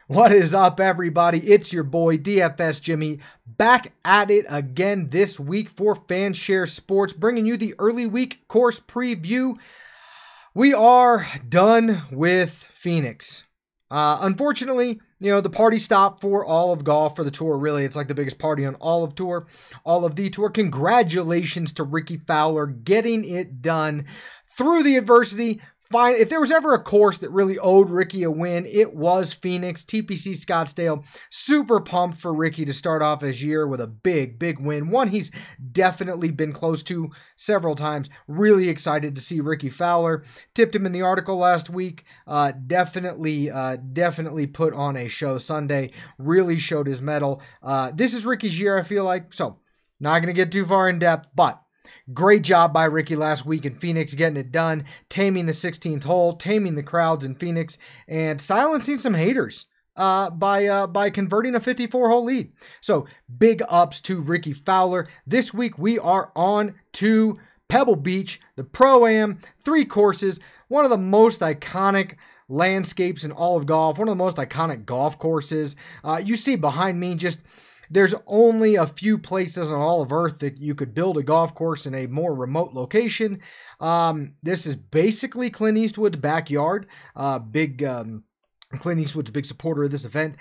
What is up, everybody? It's your boy DFS Jimmy back at it again this week for Fanshare Sports, bringing you the early week course preview. We are done with Phoenix. Unfortunately, the party stopped for all of golf for the tour. Really, it's like the biggest party on all of the tour. Congratulations to Ricky Fowler getting it done through the adversity. Fine. If there was ever a course that really owed Ricky a win, it was Phoenix, TPC Scottsdale. Super pumped for Ricky to start off his year with a big win. One he's definitely been close to several times. Really excited to see Ricky Fowler. Tipped him in the article last week. Definitely put on a show Sunday. Really showed his mettle. This is Ricky's year, I feel like. So, not going to get too far in depth, but great job by Ricky last week in Phoenix, getting it done, taming the 16th hole, taming the crowds in Phoenix, and silencing some haters by converting a 54-hole lead. So big ups to Ricky Fowler. This week we are on to Pebble Beach, the Pro-Am, 3 courses, one of the most iconic landscapes in all of golf, one of the most iconic golf courses. You see behind me just... There's only a few places on all of Earth that you could build a golf course in a more remote location. This is basically Clint Eastwood's backyard. Clint Eastwood's a big supporter of this event.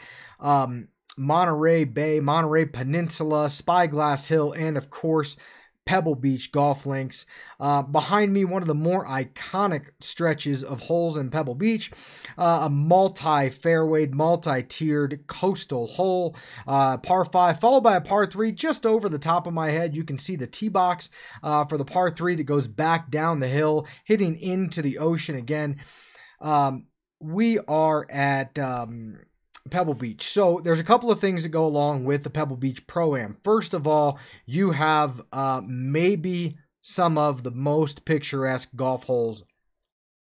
Monterey Bay, Monterey Peninsula, Spyglass Hill, and of course, Pebble Beach golf links. Behind me, one of the more iconic stretches of holes in Pebble Beach, a multi-fairwayed, multi-tiered coastal hole, par 5, followed by a par 3 just over the top of my head. You can see the tee box for the par 3 that goes back down the hill, hitting into the ocean again. We are at... Pebble Beach. So there's a couple of things that go along with the Pebble Beach Pro-Am. First of all, you have maybe some of the most picturesque golf holes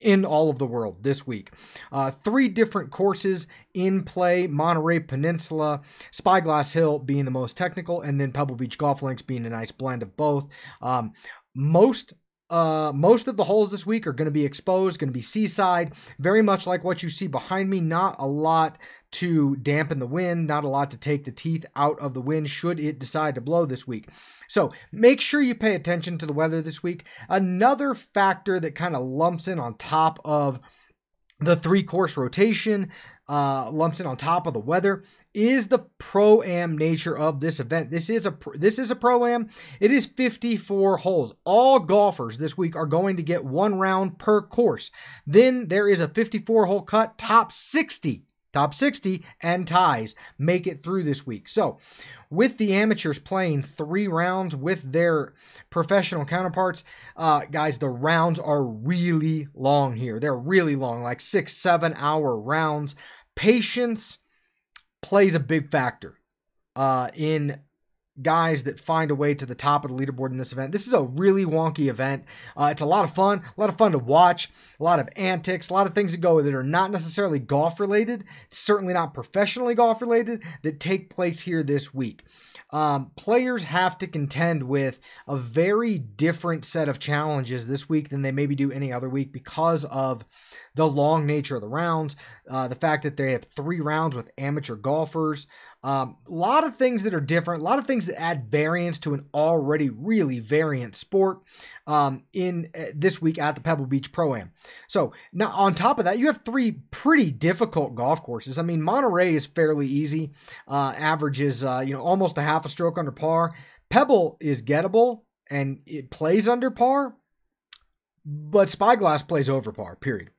in all of the world this week. 3 different courses in play, Monterey Peninsula, Spyglass Hill being the most technical, and then Pebble Beach Golf Links being a nice blend of both. Most of the holes this week are going to be exposed, going to be seaside, very much like what you see behind me. Not a lot to dampen the wind, not a lot to take the teeth out of the wind should it decide to blow this week. So make sure you pay attention to the weather this week. Another factor that kind of lumps in on top of the 3-course rotation, lumps in on top of the weather, is the Pro-Am nature of this event. This is a Pro-Am. It is 54 holes. All golfers this week are going to get 1 round per course. Then there is a 54-hole cut. Top 60 and ties make it through this week. So with the amateurs playing 3 rounds with their professional counterparts, guys, the rounds are really long here. They're really long, like 6-7 hour rounds. Patience plays a big factor in guys that find a way to the top of the leaderboard in this event. This is a really wonky event. It's a lot of fun to watch, a lot of antics, a lot of things that are not necessarily golf related, certainly not professionally golf related, that take place here this week. Players have to contend with a very different set of challenges this week than they maybe do any other week because of the long nature of the rounds, the fact that they have 3 rounds with amateur golfers, a lot of things that are different, a lot of things that add variance to an already really variant sport in this week at the Pebble Beach Pro-Am. So now on top of that, you have 3 pretty difficult golf courses. I mean, Monterey is fairly easy, averages almost a half a stroke under par. Pebble is gettable and it plays under par, but Spyglass plays over par, period.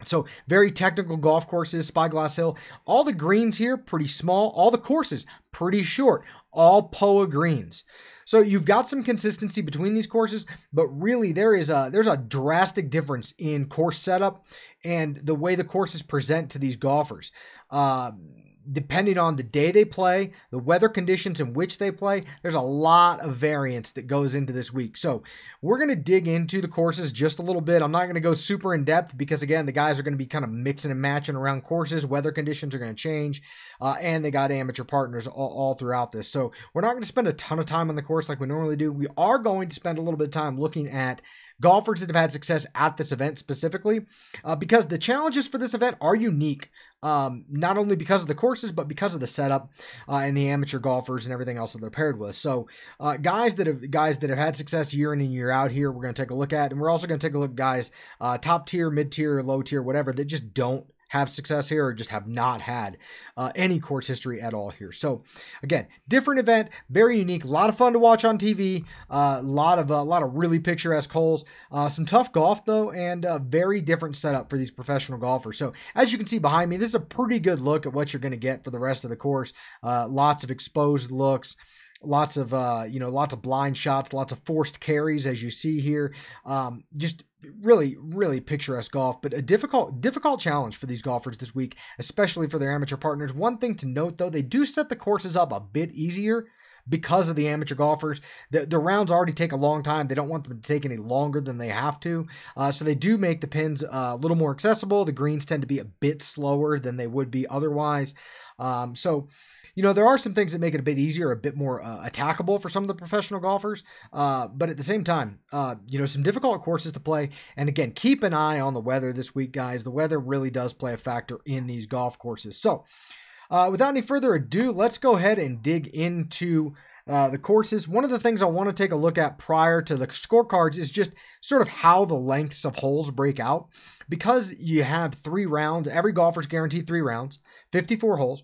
So very technical golf courses, Spyglass Hill. All the greens here, pretty small. All the courses, pretty short. All POA greens. So you've got some consistency between these courses, but really there's a drastic difference in course setup and the way the courses present to these golfers. Depending on the day they play, the weather conditions in which they play, there's a lot of variance that goes into this week. So we're going to dig into the courses just a little bit. I'm not going to go super in depth because, again, the guys are going to be kind of mixing and matching around courses. Weather conditions are going to change, and they got amateur partners all throughout this. So we're not going to spend a ton of time on the course like we normally do. We are going to spend a little bit of time looking at golfers that have had success at this event specifically, because the challenges for this event are unique. not only because of the courses, but because of the setup and the amateur golfers and everything else that they're paired with. So guys that have had success year in and year out here, we're going to take a look at, and we're also going to take a look at guys top tier, mid tier, low tier, whatever, that just don't have success here or just have not had any course history at all here. So again, different event, very unique, a lot of fun to watch on TV, a lot of really picturesque holes, some tough golf though, and a very different setup for these professional golfers. So as you can see behind me, this is a pretty good look at what you're going to get for the rest of the course. Lots of exposed looks. Lots of lots of blind shots, lots of forced carries, as you see here. Just really picturesque golf, but a difficult challenge for these golfers this week, especially for their amateur partners. One thing to note, though, they do set the courses up a bit easier because of the amateur golfers. The rounds already take a long time. They don't want them to take any longer than they have to. So they do make the pins a little more accessible. The greens tend to be a bit slower than they would be otherwise. So there are some things that make it a bit easier, a bit more attackable for some of the professional golfers. But at the same time, some difficult courses to play. And again, keep an eye on the weather this week, guys. The weather really does play a factor in these golf courses. So without any further ado, let's go ahead and dig into the courses. One of the things I want to take a look at prior to the scorecards is just sort of how the lengths of holes break out. Because you have 3 rounds, every golfer's guaranteed 3 rounds, 54 holes.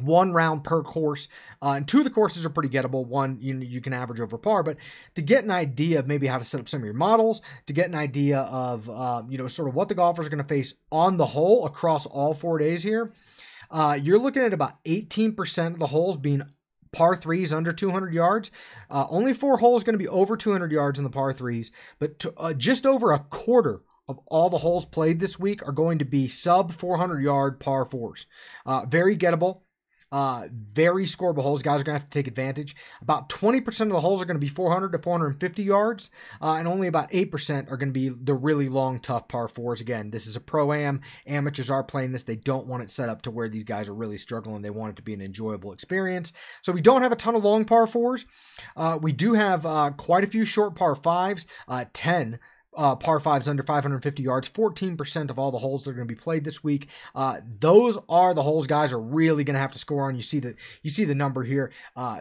1 round per course, and 2 of the courses are pretty gettable. 1 you can average over par, but to get an idea of maybe how to set up some of your models, to get an idea of sort of what the golfers are going to face on the hole across all 4 days here, you're looking at about 18% of the holes being par 3s under 200 yards. Only 4 holes going to be over 200 yards in the par 3s, but just over a quarter of all the holes played this week are going to be sub 400 yard par 4s. Very gettable. Very scoreable holes. Guys are going to have to take advantage. About 20% of the holes are going to be 400 to 450 yards, and only about 8% are going to be the really long, tough par 4s. Again, this is a pro-am. Amateurs are playing this. They don't want it set up to where these guys are really struggling. They want it to be an enjoyable experience. So we don't have a ton of long par 4s. We do have quite a few short par 5s, 10 par 5s under 550 yards, 14% of all the holes that are going to be played this week. Those are the holes guys are really going to have to score on. You see the number here.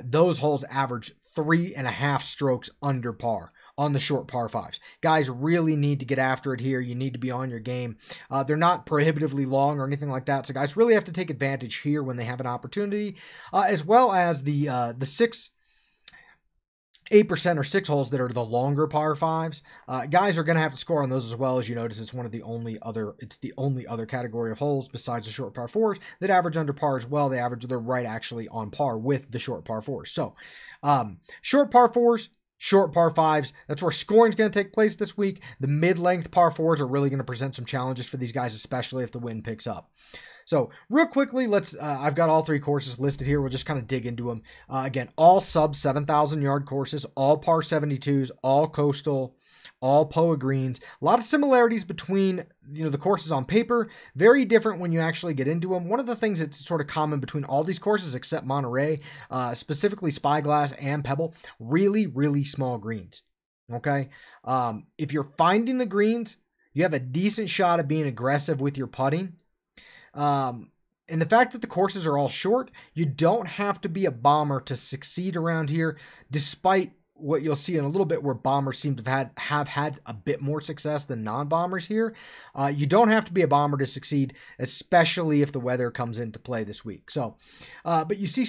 Those holes average 3.5 strokes under par on the short par 5s. Guys really need to get after it here. You need to be on your game. They're not prohibitively long or anything like that. So guys really have to take advantage here when they have an opportunity, as well as the 8% or 6 holes that are the longer par 5s. Guys are going to have to score on those as well. As you notice, it's the only other category of holes besides the short par 4s that average under par as well. They're right actually on par with the short par 4s. So short par 4s, short par 5s, that's where scoring is going to take place this week. The mid-length par 4s are really going to present some challenges for these guys, especially if the wind picks up. So real quickly, I've got all 3 courses listed here. We'll just kind of dig into them. Again, all sub 7,000 yard courses, all par 72s, all coastal, all POA greens. A lot of similarities between the courses on paper. Very different when you actually get into them. One of the things that's sort of common between all these courses except Monterey, specifically Spyglass and Pebble, really small greens. Okay, if you're finding the greens, you have a decent shot of being aggressive with your putting. And the fact that the courses are all short, you don't have to be a bomber to succeed around here, despite what you'll see in a little bit where bombers seem to have had a bit more success than non-bombers here. You don't have to be a bomber to succeed, especially if the weather comes into play this week. So, but you see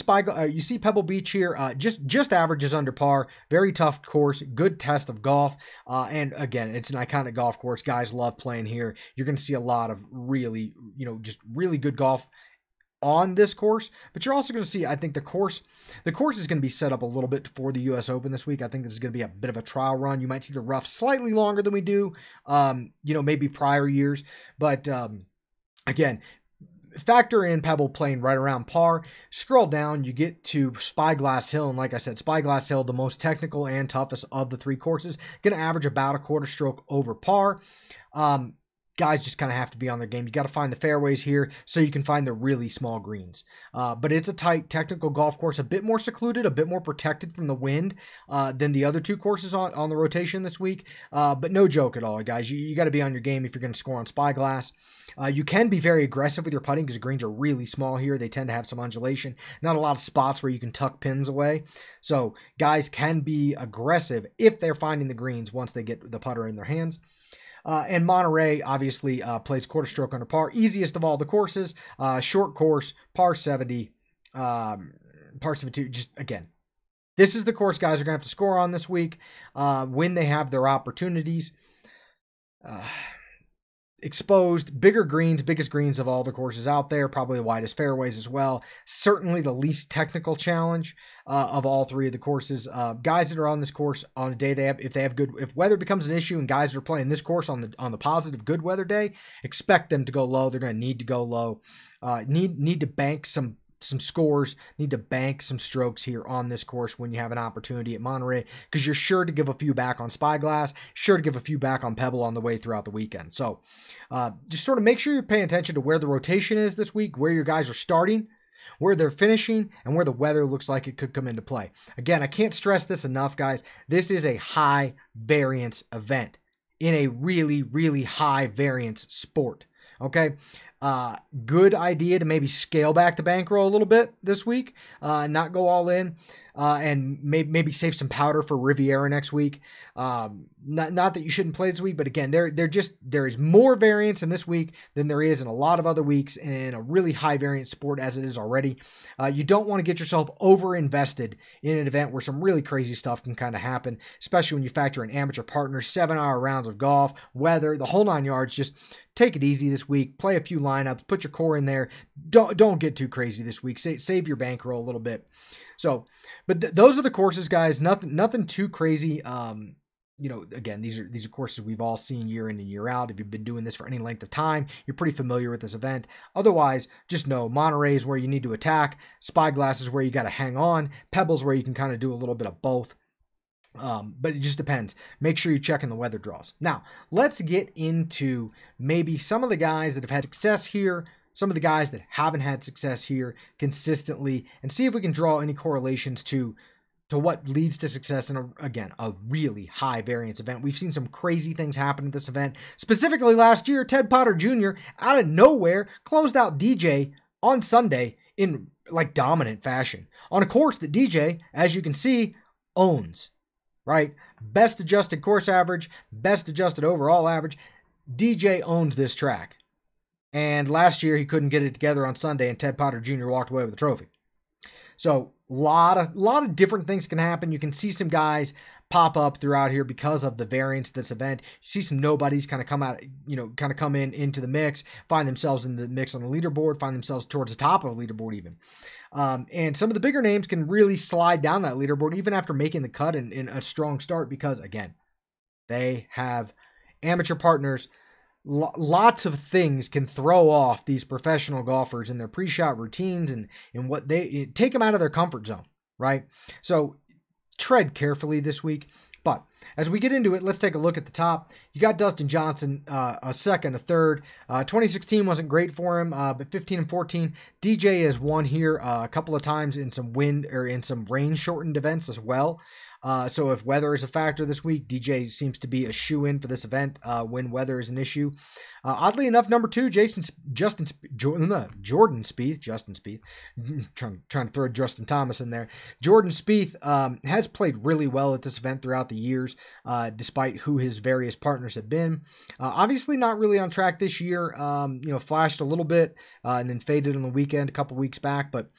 Pebble Beach here, just averages under par. Very tough course, good test of golf, and again, it's an iconic golf course. Guys love playing here. You're going to see a lot of really, just really good golf on this course, but you're also going to see, I think the course is going to be set up a little bit for the US Open this week. I think this is going to be a bit of a trial run. You might see the rough slightly longer than we do, maybe prior years, but again, factor in Pebble playing right around par. Scroll down, you get to Spyglass Hill, and like I said, Spyglass Hill, the most technical and toughest of the 3 courses, going to average about a quarter stroke over par. guys just kind of have to be on their game. You got to find the fairways here so you can find the really small greens. But it's a tight technical golf course, a bit more secluded, a bit more protected from the wind than the other two courses on the rotation this week. But no joke at all, guys. You got to be on your game if you're going to score on Spyglass. You can be very aggressive with your putting because the greens are really small here. They tend to have some undulation. Not a lot of spots where you can tuck pins away. So guys can be aggressive if they're finding the greens once they get the putter in their hands. And Monterey obviously plays quarter stroke under par. Easiest of all the courses. Short course, par 70, par 72. Just, again, this is the course guys are going to have to score on this week when they have their opportunities. Exposed, bigger greens, biggest greens of all the courses out there, probably the widest fairways as well. Certainly the least technical challenge of all three of the courses. Guys that are on this course on a day if weather becomes an issue and guys are playing this course on the positive good weather day, expect them to go low. They're going to need to go low. Need to bank some scores, need to bank some strokes here on this course when you have an opportunity at Monterey, because you're sure to give a few back on Spyglass, sure to give a few back on Pebble on the way throughout the weekend. So just sort of make sure you're paying attention to where the rotation is this week, where your guys are starting, where they're finishing, and where the weather looks like it could come into play. Again, I can't stress this enough, guys. This is a high variance event in a really, really high variance sport. Okay. Good idea to maybe scale back the bankroll a little bit this week, not go all in, and maybe save some powder for Riviera next week. Not that you shouldn't play this week, but again, there is more variance in this week than there is in a lot of other weeks in a really high variance sport as it is already. You don't want to get yourself over invested in an event where some really crazy stuff can kind of happen, especially when you factor in amateur partners, 7-hour rounds of golf, weather, the whole 9 yards. Just take it easy this week. Play a few lineups. Put your core in there. Don't get too crazy this week. Save your bankroll a little bit. So, but those are the courses, guys. Nothing too crazy. Again, these are courses we've all seen year in and year out. If you've been doing this for any length of time, you're pretty familiar with this event. Otherwise, just know Monterey is where you need to attack. Spyglass is where you got to hang on. Pebbles where you can kind of do a little bit of both. But it just depends. Make sure you're checking the weather draws. Now, let's get into maybe some of the guys that have had success here, some of the guys that haven't had success here consistently, and see if we can draw any correlations to what leads to success in, a really high variance event. We've seen some crazy things happen at this event. Specifically last year, Ted Potter Jr. out of nowhere closed out DJ on Sunday in like dominant fashion on a course that DJ, as you can see, owns. Right? Best adjusted course average, best adjusted overall average. DJ owns this track. And last year he couldn't get it together on Sunday and Ted Potter Jr. walked away with the trophy. So a lot of different things can happen. You can see some guys pop up throughout here because of the variance of this event. You see some nobodies kind of come out, come into the mix, find themselves in the mix on the leaderboard, find themselves towards the top of the leaderboard even. And some of the bigger names can really slide down that leaderboard even after making the cut in a strong start because, again, they have amateur partners. Lots of things can throw off these professional golfers in their pre-shot routines and what they take them out of their comfort zone, right? So tread carefully this week. But as we get into it, let's take a look at the top. You got Dustin Johnson, a second, a third. 2016 wasn't great for him, but 15 and 14. DJ has won here a couple of times in some wind or in some rain-shortened events as well. So if weather is a factor this week, DJ seems to be a shoe-in for this event when weather is an issue. Oddly enough, number 2, Jordan Spieth. Trying to throw Justin Thomas in there. Jordan Spieth has played really well at this event throughout the years, despite who his various partners have been. Obviously not really on track this year. Flashed a little bit and then faded on the weekend a couple weeks back, but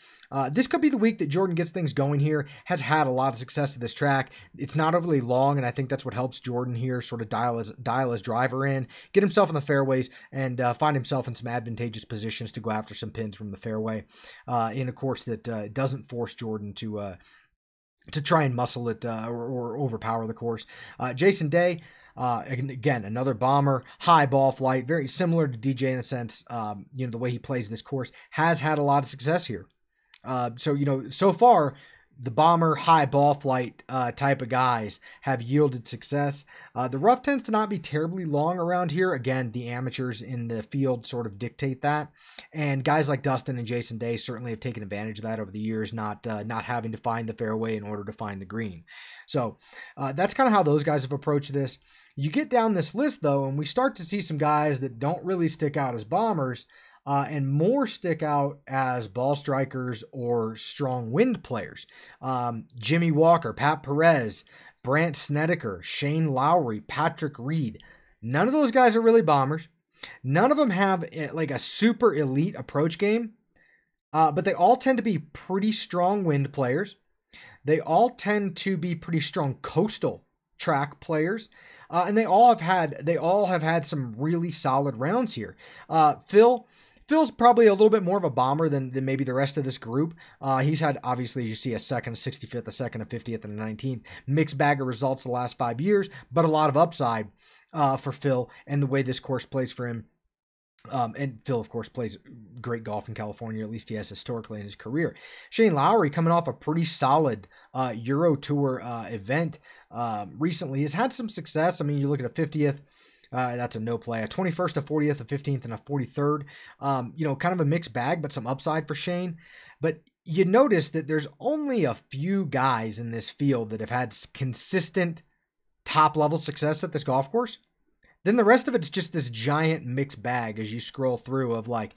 this could be the week that Jordan gets things going here. Has had a lot of success at this track. It's not overly long, and I think that's what helps Jordan here sort of dial his driver in, get himself in the fairways, and find himself in some advantageous positions to go after some pins from the fairway in a course that doesn't force Jordan to try and muscle it or overpower the course. Jason Day, again, another bomber, high ball flight, very similar to DJ in the sense, the way he plays this course, has had a lot of success here. So far, the bomber, high ball flight type of guys have yielded success. The rough tends to not be terribly long around here. Again, the amateurs in the field sort of dictate that. And guys like Dustin and Jason Day certainly have taken advantage of that over the years, not having to find the fairway in order to find the green. So that's kind of how those guys have approached this. You get down this list, though, and we start to see some guys that don't really stick out as bombers, and more stick out as ball strikers or strong wind players. Jimmy Walker, Pat Perez, Brandt Snedeker, Shane Lowry, Patrick Reed. None of those guys are really bombers. None of them have like a super elite approach game, but they all tend to be pretty strong wind players. They all tend to be pretty strong coastal track players. And they all have had some really solid rounds here. Phil's probably a little bit more of a bomber than maybe the rest of this group. He's had, obviously, you see a second, a 65th, a second, a 50th, and a 19th. Mixed bag of results the last 5 years, but a lot of upside for Phil and the way this course plays for him. And Phil, of course, plays great golf in California. At least he has historically in his career. Shane Lowry, coming off a pretty solid Euro Tour event recently, has had some success. I mean, you look at a 50th, that's a no play. A 21st, a 40th, a 15th, and a 43rd. Kind of a mixed bag, but some upside for Shane. But you notice that there's only a few guys in this field that have had consistent top-level success at this golf course. Then the rest of it's just this giant mixed bag as you scroll through of like,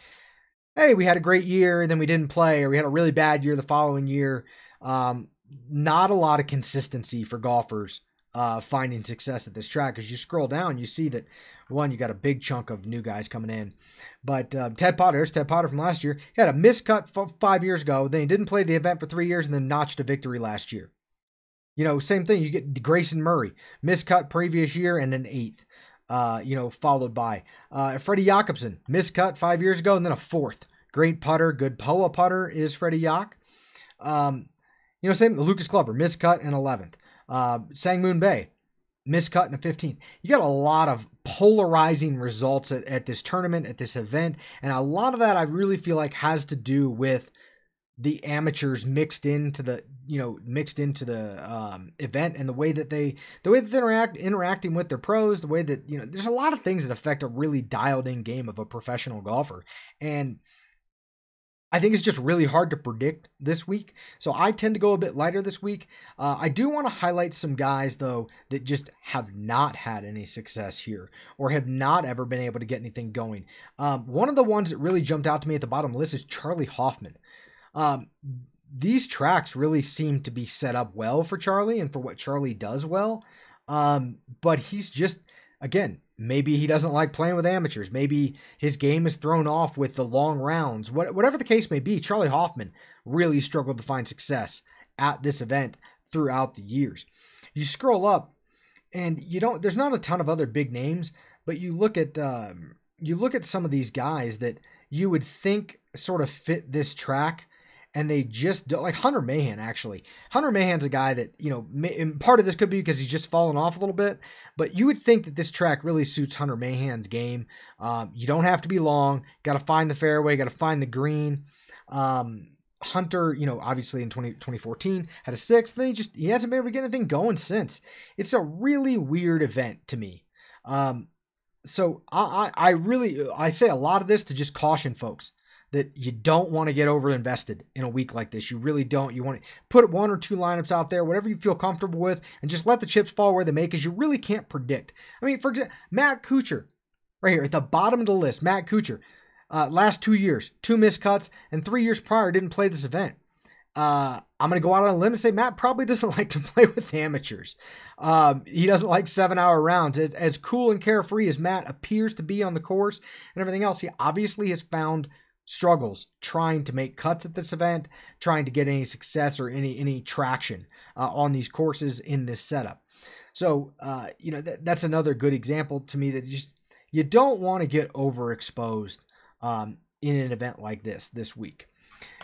hey, we had a great year, and then we didn't play, or we had a really bad year the following year. Not a lot of consistency for golfers finding success at this track. As you scroll down, you see that, one, you got a big chunk of new guys coming in. But Ted Potter from last year. He had a miscut 5 years ago. Then he didn't play the event for 3 years and then notched a victory last year. Same thing. You get Grayson Murray, miscut previous year and an 8th. Followed by Freddie Jakobsen, miscut 5 years ago, and then a 4th. Great putter, good POA putter is Freddie Yak. Same Lucas Glover, miscut and 11th. Sang Moon Bay, miscut and a 15th. You got a lot of polarizing results at this tournament, at this event, and a lot of that I really feel like has to do with the amateurs mixed into the event, and the way that they interacting with their pros, the way that, there's a lot of things that affect a really dialed in game of a professional golfer. And I think it's just really hard to predict this week. So I tend to go a bit lighter this week. I do want to highlight some guys, though, that just have not had any success here or have not ever been able to get anything going. One of the ones that really jumped out to me at the bottom of the list is Charlie Hoffman. These tracks really seem to be set up well for Charlie and for what Charlie does well. But he's just, again, maybe he doesn't like playing with amateurs. Maybe his game is thrown off with the long rounds. Whatever the case may be, Charlie Hoffman really struggled to find success at this event throughout the years. You scroll up and there's not a ton of other big names, but you look at some of these guys that you would think sort of fit this track, and they just don't, like Hunter Mahan, actually. Hunter Mahan's a guy that, and part of this could be because he's just fallen off a little bit, but you would think that this track really suits Hunter Mahan's game. You don't have to be long. Got to find the fairway, got to find the green. Hunter, obviously in 2014 had a 6th, then he hasn't been able to get anything going since. It's a really weird event to me. So I say a lot of this to just caution folks that you don't want to get over invested in a week like this. You really don't. You want to put 1 or 2 lineups out there, whatever you feel comfortable with, and just let the chips fall where they may, because you really can't predict. I mean, for example, Matt Kuchar, right here at the bottom of the list, Matt Kuchar, last 2 years, 2 miscuts, and 3 years prior didn't play this event. I'm going to go out on a limb and say Matt probably doesn't like to play with amateurs. He doesn't like 7-hour rounds. As cool and carefree as Matt appears to be on the course and everything else, he obviously has found struggles trying to make cuts at this event, trying to get any success or any traction on these courses in this setup. So, that's another good example to me that you don't want to get overexposed in an event like this week.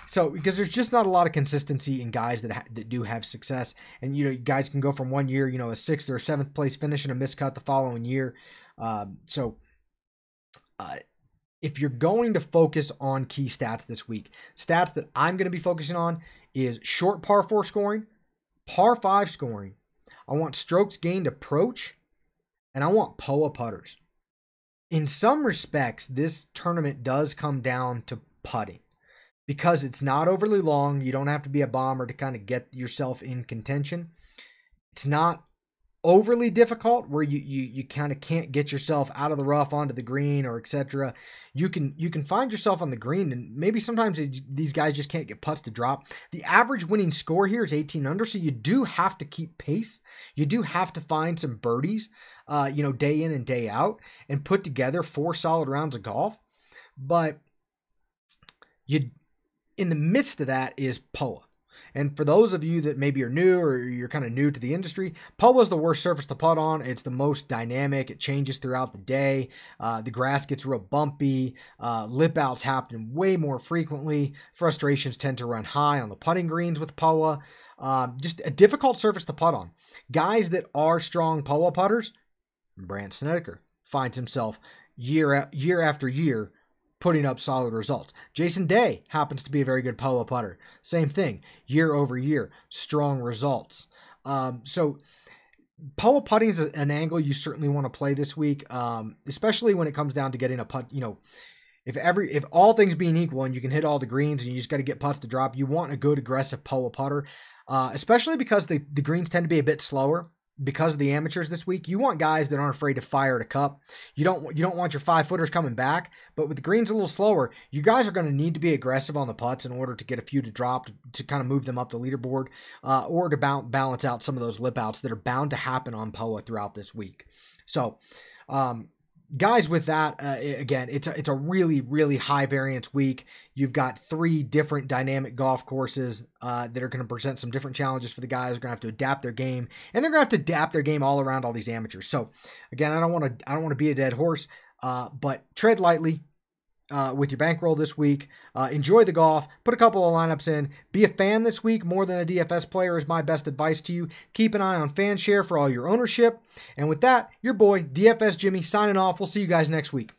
So, because there's just not a lot of consistency in guys that do have success. And, guys can go from 1 year, a 6th or 7th place finish and a miscut the following year. if you're going to focus on key stats this week, stats that I'm going to be focusing on is short par 4 scoring, par 5 scoring. I want strokes gained approach, and I want POA putters. In some respects, this tournament does come down to putting because it's not overly long. You don't have to be a bomber to kind of get yourself in contention. It's not overly difficult where you kind of can't get yourself out of the rough onto the green or etc. You can find yourself on the green, and maybe sometimes these guys just can't get putts to drop. The average winning score here is 18 under, so you do have to keep pace. You do have to find some birdies, day in and day out, and put together 4 solid rounds of golf. But in the midst of that is POA. And for those of you that maybe are new or you're kind of new to the industry, POA is the worst surface to putt on. It's the most dynamic. It changes throughout the day. The grass gets real bumpy. Lip outs happen way more frequently. Frustrations tend to run high on the putting greens with POA. Just a difficult surface to putt on. Guys that are strong POA putters, Brandt Snedeker finds himself year after year putting up solid results. Jason Day happens to be a very good POA putter. Same thing, year over year, strong results. So POA putting is an angle you certainly want to play this week, especially when it comes down to getting a putt. If all things being equal and you can hit all the greens and you just got to get putts to drop, you want a good aggressive POA putter, especially because the greens tend to be a bit slower. Because of the amateurs this week, you want guys that aren't afraid to fire at a cup. You don't want your 5-footers coming back, but with the greens a little slower, you guys are going to need to be aggressive on the putts in order to get a few to drop to kind of move them up the leaderboard, or to balance out some of those lip outs that are bound to happen on POA throughout this week. So, guys, with that, again, it's a really, really high variance week. You've got 3 different dynamic golf courses that are going to present some different challenges for the guys. They're going to have to adapt their game, and they're going to have to adapt their game all around all these amateurs. So, again, I don't want to be a dead horse, but tread lightly with your bankroll this week. Enjoy the golf. Put a couple of lineups in. Be a fan this week more than a DFS player is my best advice to you. Keep an eye on FanShare for all your ownership. And with that, your boy, DFS Jimmy, signing off. We'll see you guys next week.